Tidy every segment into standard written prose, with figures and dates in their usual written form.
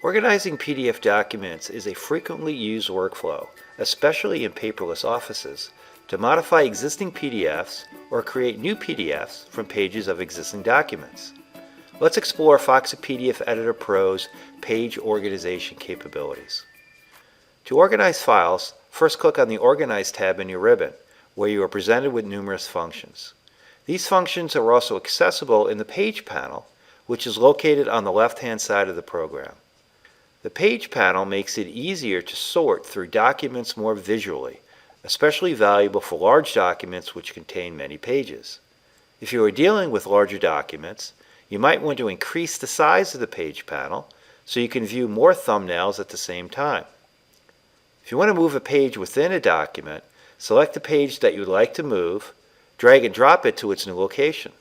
Organizing PDF documents is a frequently used workflow, especially in paperless offices, to modify existing PDFs or create new PDFs from pages of existing documents. Let's explore Foxit PDF Editor Pro's page organization capabilities. To organize files, first click on the Organize tab in your ribbon, where you are presented with numerous functions. These functions are also accessible in the Page panel, which is located on the left-hand side of the program. The Page panel makes it easier to sort through documents more visually, especially valuable for large documents which contain many pages. If you are dealing with larger documents, you might want to increase the size of the Page panel so you can view more thumbnails at the same time. If you want to move a page within a document, select the page that you would like to move, drag and drop it to its new location.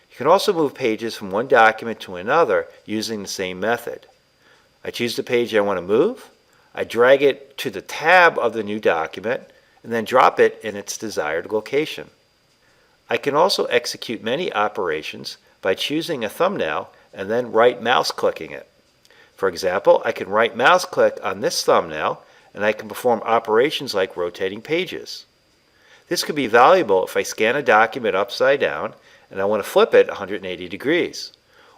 You can also move pages from one document to another using the same method. I choose the page I want to move, I drag it to the tab of the new document, and then drop it in its desired location. I can also execute many operations by choosing a thumbnail and then right mouse clicking it. For example, I can right mouse click on this thumbnail and I can perform operations like rotating pages. This could be valuable if I scan a document upside down and I want to flip it 180 degrees,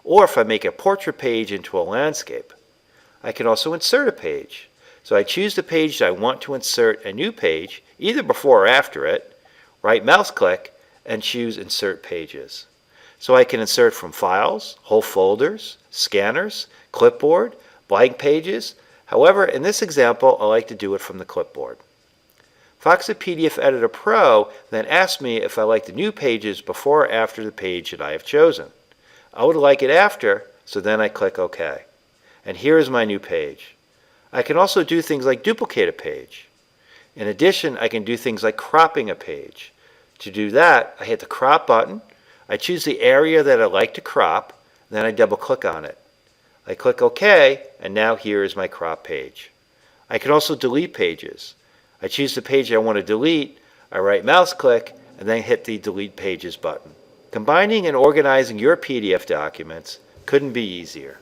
or if I make a portrait page into a landscape. I can also insert a page. So I choose the page that I want to insert a new page, either before or after it, right mouse click, and choose Insert Pages. So I can insert from files, whole folders, scanners, clipboard, blank pages. However, in this example, I like to do it from the clipboard. Foxit PDF Editor Pro then asks me if I like the new pages before or after the page that I have chosen. I would like it after, so then I click OK. And here is my new page. I can also do things like duplicate a page. In addition, I can do things like cropping a page. To do that, I hit the crop button, I choose the area that I'd like to crop, then I double click on it. I click OK, and now here is my crop page. I can also delete pages. I choose the page I want to delete, I right mouse click, and then hit the Delete Pages button. Combining and organizing your PDF documents couldn't be easier.